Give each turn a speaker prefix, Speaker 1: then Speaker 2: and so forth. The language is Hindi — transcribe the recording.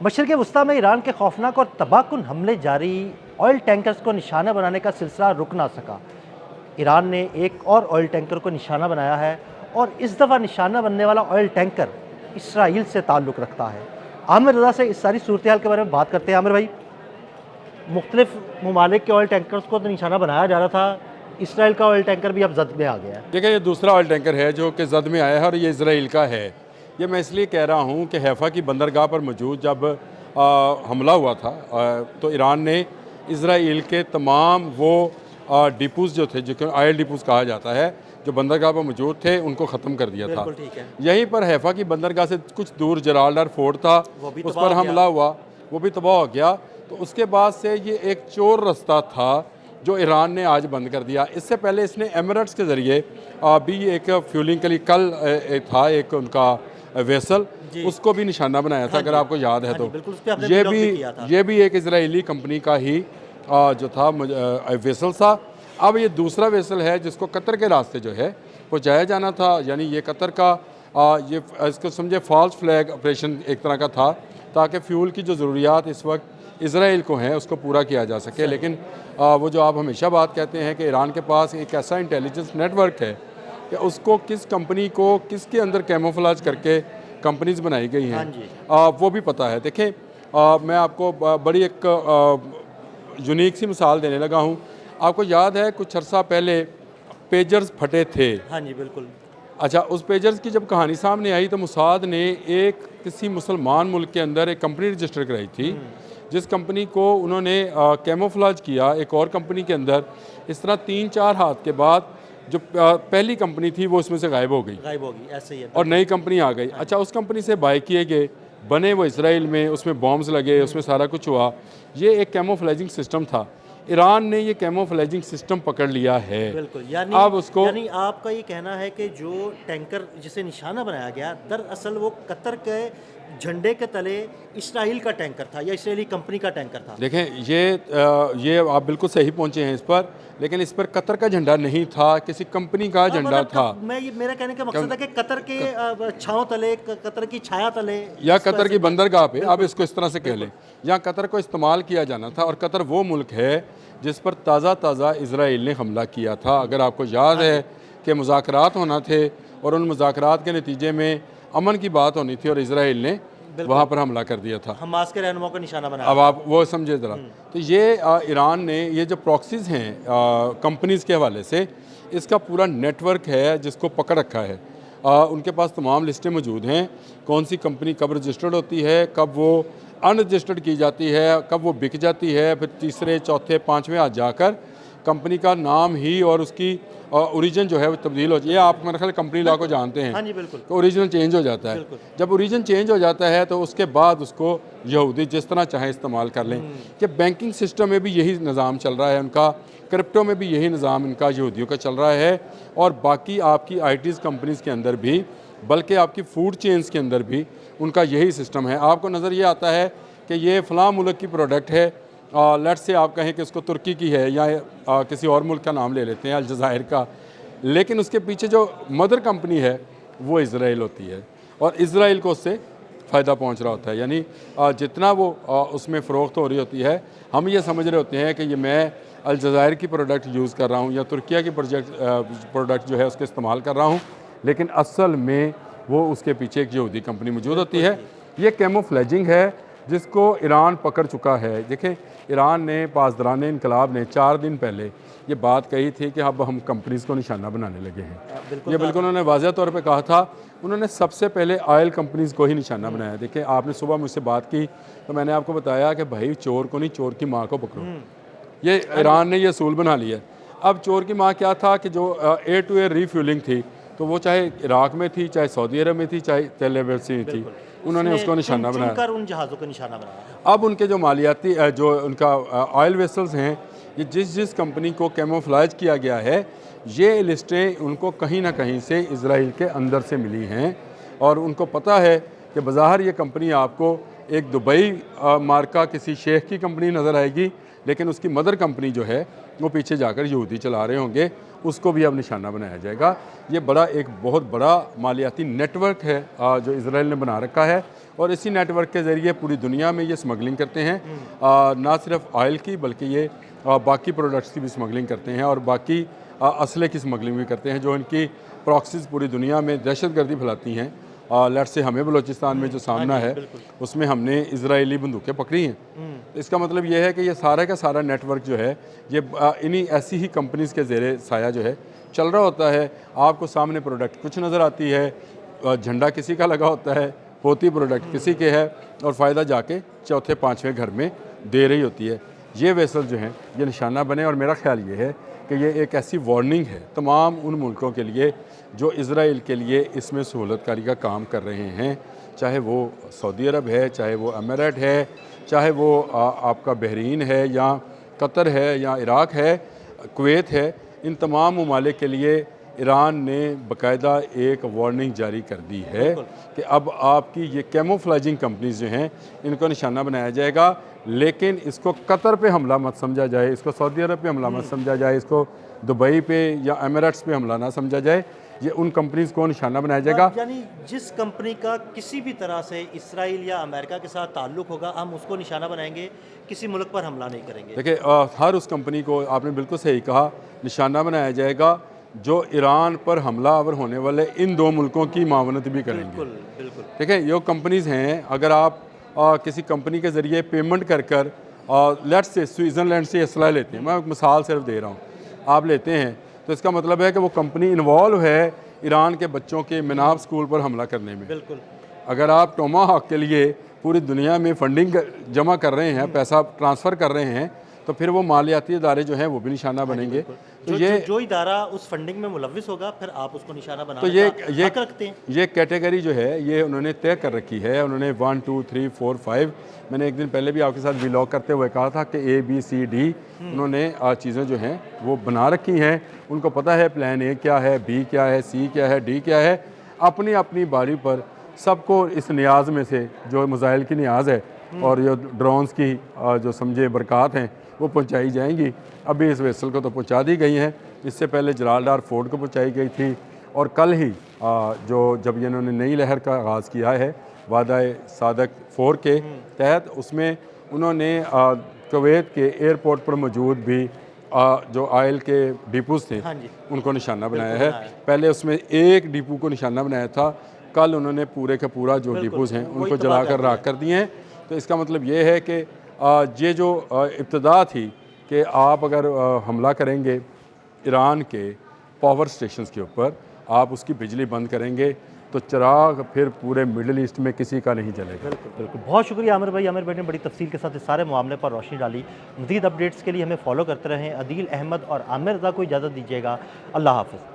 Speaker 1: मशरिक़ वस्ता में ईरान के खौफनाक और तबाहकुन हमले जारी, ऑयल टैंकर्स को निशाना बनाने का सिलसिला रुक ना सका। ईरान ने एक और ऑयल टैंकर को निशाना बनाया है और इस दफ़ा निशाना बनने वाला ऑयल टैंकर इसराइल से ताल्लुक़ रखता है। आमिर रज़ा से इस सारी सूरत हाल के बारे में बात करते हैं। आमिर भाई, मुख्तलिफ ममालिक के ऑयल टैंकर्स को तो निशाना बनाया जा रहा था, इसराइल का ऑयल टैंकर भी अब जद में आ गया है।
Speaker 2: देखिए, ये दूसरा ऑयल टैंकर है जो कि जद में आया है और ये इसराइल का है। ये मैं इसलिए कह रहा हूँ कि हैफा की बंदरगाह पर मौजूद जब हमला हुआ था तो ईरान ने इसराइल के तमाम वो डिपोज़ जो थे, जो ऑयल डिपोज़ कहा जाता है, जो बंदरगाह पर मौजूद थे, उनको ख़त्म कर दिया था।
Speaker 1: ठीक है।
Speaker 2: यहीं पर हैफा की बंदरगाह से कुछ दूर जराल्डर फोर्ट था, उस पर हमला हुआ, वो भी तबाह हो गया। तो उसके बाद से ये एक चोर रास्ता था जो ईरान ने आज बंद कर दिया। इससे पहले इसने एमिरेट्स के ज़रिए भी एक फ्यूलिंग के लिए कल था एक उनका वेसल, उसको भी निशाना बनाया था, अगर आपको याद है तो। ये भी एक इजरायली कंपनी का ही जो था वेसल था। अब ये दूसरा वेसल है जिसको कतर के रास्ते जो है वो जाया जाना था, यानी ये कतर का ये इसको समझे फॉल्स फ्लैग ऑपरेशन एक तरह का था, ताकि फ्यूल की जो ज़रूरियात इस वक्त इसराइल को हैं उसको पूरा किया जा सके। लेकिन वो जो आप हमेशा बात कहते हैं कि ईरान के पास एक ऐसा इंटेलिजेंस नेटवर्क है कि उसको किस कंपनी को किसके अंदर कैमोफ्लेज करके कंपनीज बनाई गई हैं, वो भी पता है। देखें, मैं आपको बड़ी एक यूनिक सी मिसाल देने लगा हूँ। आपको याद है कुछ अर्सा पहले पेजर्स फटे थे।
Speaker 1: हाँ जी, बिल्कुल।
Speaker 2: अच्छा, उस पेजर्स की जब कहानी सामने आई तो मुसाद ने एक किसी मुसलमान मुल्क के अंदर एक कंपनी रजिस्टर कराई थी, जिस कंपनी को उन्होंने कैमोफ्लेज किया एक और कंपनी के अंदर। इस तरह 3-4 हाथ के बाद जो पहली कंपनी थी वो इसमें से गायब हो गई,
Speaker 1: ऐसे ही है,
Speaker 2: और नई कंपनी आ गई। अच्छा, उस कंपनी से बाय किए गए, बने वो इसराइल में, उसमें बॉम्ब्स लगे, उसमें सारा कुछ हुआ। ये एक कैमोफ्लेजिंग सिस्टम था। ईरान ने ये कैमोफ्लेजिंग सिस्टम पकड़ लिया है।
Speaker 1: बिल्कुल। यानी आपका ये कहना है कि जो टैंकर जिसे निशाना बनाया गया, दरअसल वो कतर के झंडे के तले इसराइल का टैंकर था या इसराइली कंपनी का टैंकर था।
Speaker 2: देखें, ये आप बिल्कुल सही पहुंचे हैं इस पर, लेकिन इस पर कतर का झंडा नहीं था, किसी कंपनी का झंडा था।
Speaker 1: मेरा कहने का मकसद है कि कतर के छांव तले, कतर की छाया तले,
Speaker 2: या कतर की बंदरगाह पे, आप इसको इस तरह से कह लें, यहाँ कतर को इस्तेमाल किया जाना था। और कतर वो मुल्क है जिस पर ताज़ा इसराइल ने हमला किया था। अगर आपको याद है कि मुज़ाकरात होना थे और उन मुज़ाकरात के नतीजे में अमन की बात होनी थी और इसराइल ने वहाँ पर हमला कर दिया था,
Speaker 1: हमास के रहनुमा को निशाना बनाया। अब
Speaker 2: आप वो समझे ज़रा। तो ये ईरान ने ये जो प्रॉक्सीज़ हैं कंपनीज़ के हवाले से, इसका पूरा नेटवर्क है जिसको पकड़ रखा है। उनके पास तमाम लिस्टें मौजूद हैं, कौन सी कंपनी कब रजिस्टर्ड होती है, कब वो अनरजिस्टर्ड की जाती है, कब वो बिक जाती है, फिर तीसरे चौथे पाँचवें हाथ जाकर कंपनी का नाम ही और उसकी ओरिजिन जो है वो तब्दील हो जाए। आप मेरे ख्याल कंपनी लॉ को जानते हैं।
Speaker 1: हाँ जी, बिल्कुल।
Speaker 2: तो ओरिजिन चेंज हो जाता है। जब ओरिजिन चेंज हो जाता है तो उसके बाद उसको यहूदी जिस तरह चाहें इस्तेमाल कर लें। कि बैंकिंग सिस्टम में भी यही निज़ाम चल रहा है उनका, क्रिप्टो में भी यही निज़ाम इनका यहूदियों का चल रहा है, और बाकी आपकी ITs कंपनीज़ के अंदर भी, बल्कि आपकी फूड चेन्स के अंदर भी उनका यही सिस्टम है। आपको नज़र ये आता है कि ये फ़लाँ मुल्क की प्रोडक्ट है, लेट्स से आप कहें कि इसको तुर्की की है या किसी और मुल्क का नाम ले लेते हैं, अलजायर का, लेकिन उसके पीछे जो मदर कंपनी है वो इसराइल होती है और इसराइल को उससे फ़ायदा पहुंच रहा होता है। यानी जितना वो उसमें फ़रोख्त हो रही होती है, हम ये समझ रहे होते हैं कि ये मैं अलजायर की प्रोडक्ट यूज़ कर रहा हूँ या तुर्किया की प्रोडक्ट जो है उसके इस्तेमाल कर रहा हूँ, लेकिन असल में वो उसके पीछे एक यहूदी कंपनी मौजूद होती है। ये कैमोफ्लेजिंग है जिसको ईरान पकड़ चुका है। देखें, ईरान ने पासदारान इनकलाब ने 4 दिन पहले ये बात कही थी कि अब हम कंपनीज़ को निशाना बनाने लगे हैं। ये बिल्कुल उन्होंने वाज़ह तौर पे कहा था। उन्होंने सबसे पहले ऑयल कंपनीज़ को ही निशाना बनाया। देखें, आपने सुबह मुझसे बात की तो मैंने आपको बताया कि भाई चोर को नहीं, चोर की माँ को पकड़ो। ये ईरान ने ये असूल बना लिया। अब चोर की माँ क्या था कि जो A to A रीफ्यूलिंग थी, तो वो चाहे इराक में थी, चाहे सऊदी अरब में थी, चाहे तेलेबसी में थी, उन्होंने उसको निशाना बनाया।
Speaker 1: उन जहाज़ों को निशाना बनाया।
Speaker 2: अब उनके जो मालियाती जो उनका ऑयल वेसल्स हैं, ये जिस कंपनी को कैमोफ्लेज किया गया है, ये लिस्टें उनको कहीं ना कहीं से इसराइल के अंदर से मिली हैं, और उनको पता है कि बाज़ाहिर ये कंपनी आपको एक दुबई मार्का किसी शेख की कंपनी नज़र आएगी, लेकिन उसकी मदर कंपनी जो है वो पीछे जाकर यहूदी चला रहे होंगे, उसको भी अब निशाना बनाया जाएगा। ये एक बहुत बड़ा मालियाती नेटवर्क है जो इसराइल ने बना रखा है, और इसी नेटवर्क के ज़रिए पूरी दुनिया में ये स्मगलिंग करते हैं। ना सिर्फ ऑयल की बल्कि ये बाकी प्रोडक्ट्स की भी स्मगलिंग करते हैं और बाकी असले की स्मगलिंग भी करते हैं, जो इनकी प्रॉक्सीज पूरी दुनिया में दहशतगर्दी फैलाती हैं। लेट्स से हमें बलूचिस्तान में जो सामना है उसमें हमने इजरायली बंदूकें पकड़ी हैं। तो इसका मतलब ये है कि ये सारा का सारा नेटवर्क जो है ये इन्हीं ऐसी ही कंपनीज़ के ज़ेरे साया जो है चल रहा होता है। आपको सामने प्रोडक्ट कुछ नज़र आती है, झंडा किसी का लगा होता है, पोती प्रोडक्ट किसी के है और फ़ायदा जाके चौथे पाँचवें घर में दे रही होती है। ये वेसल जो हैं ये निशाना बने और मेरा ख्याल ये है कि ये एक ऐसी वार्निंग है तमाम उन मुल्कों के लिए जो इज़राइल के लिए इसमें सहूलतकारी का काम कर रहे हैं, चाहे वो सऊदी अरब है, चाहे वो अमीरात है, चाहे वो आपका बहरीन है या कतर है या इराक़ है, कुवैत है। इन तमाम ममालिक के लिए ईरान ने बाकायदा एक वार्निंग जारी कर दी है कि अब आपकी ये कैमोफ्लेजिंग कंपनीज़ जो हैं इनको निशाना बनाया जाएगा, लेकिन इसको कतर पे हमला मत समझा जाए, इसको सऊदी अरब पे हमला मत समझा जाए, इसको दुबई पे या अमीराट्स पे हमला ना समझा जाए। ये उन कंपनीज़ को निशाना बनाया जाएगा।
Speaker 1: यानी जिस कंपनी का किसी भी तरह से इसराइल या अमेरिका के साथ ताल्लुक़ होगा हम उसको निशाना बनाएंगे, किसी मुल्क पर हमला नहीं करेंगे।
Speaker 2: देखिए हर उस कंपनी को आपने बिल्कुल सही कहा, निशाना बनाया जाएगा जो ईरान पर हमलावर होने वाले इन दो मुल्कों की मावनत भी करेंगे।
Speaker 1: बिल्कुल बिल्कुल।
Speaker 2: देखिए ये कंपनीज़ हैं, अगर आप किसी कंपनी के ज़रिए पेमेंट कर लेट्स से स्विट्ज़रलैंड से असला लेते हैं, मैं एक मिसाल सिर्फ दे रहा हूँ, आप लेते हैं तो इसका मतलब है कि वो कंपनी इन्वॉल्व है ईरान के बच्चों के मिनाब स्कूल पर हमला करने में।
Speaker 1: बिल्कुल।
Speaker 2: अगर आप टोमाहॉक के लिए पूरी दुनिया में फंडिंग जमा कर रहे हैं, पैसा ट्रांसफ़र कर रहे हैं, तो फिर वो मालियाती इदारे जो हैं वो भी निशाना बनेंगे। तो
Speaker 1: जो इदारा उस फंडिंग में मुलव्विस होगा फिर आप उसको निशाना
Speaker 2: तो
Speaker 1: बनाने का हक रखते हैं।
Speaker 2: ये कैटेगरी जो है ये उन्होंने तय कर रखी है। उन्होंने 1 2 3 4 5 मैंने एक दिन पहले भी आपके साथ व्लॉग करते हुए कहा था कि ABCD उन्होंने चीज़ें जो हैं वो बना रखी हैं। उनको पता है प्लान A क्या है, B क्या है, C क्या है, D क्या है। अपनी अपनी बारी पर सबको इस नियाज़ में से जो मिसाइल की नियाज़ है और जो ड्रोन्स की जो समझे बरक़ात हैं वो पहुंचाई जाएंगी। अभी इस वेसल को तो पहुंचा दी गई हैं, इससे पहले जलालडार फोर्ट को पहुंचाई गई थी और कल ही जब इन्होंने नई लहर का आगाज़ किया है वादा सादक 4 के तहत, उसमें उन्होंने कुवैत के एयरपोर्ट पर मौजूद भी जो ऑयल के डिपोज़ थे उनको निशाना बनाया है। पहले उसमें एक डिपो को निशाना बनाया था, कल उन्होंने पूरे का पूरा जो डिपोज़ हैं उनको जलाकर राख कर दिए हैं। तो इसका मतलब ये है कि ये जो इब्तदा थी कि आप अगर हमला करेंगे ईरान के पावर स्टेशंस के ऊपर, आप उसकी बिजली बंद करेंगे तो चिराग फिर पूरे मिडिल ईस्ट में किसी का नहीं जलेगा।
Speaker 1: बिल्कुल बिल्कुल। बहुत शुक्रिया आमिर भाई। आमिर भाई ने बड़ी तफसील के साथ इस सारे मामले पर रोशनी डाली। मज़ीद अपडेट्स के लिए हमें फॉलो करते रहें। अदील अहमद और आमिर रज़ा को इजाज़त दीजिएगा। अल्लाह हाफ़िज़।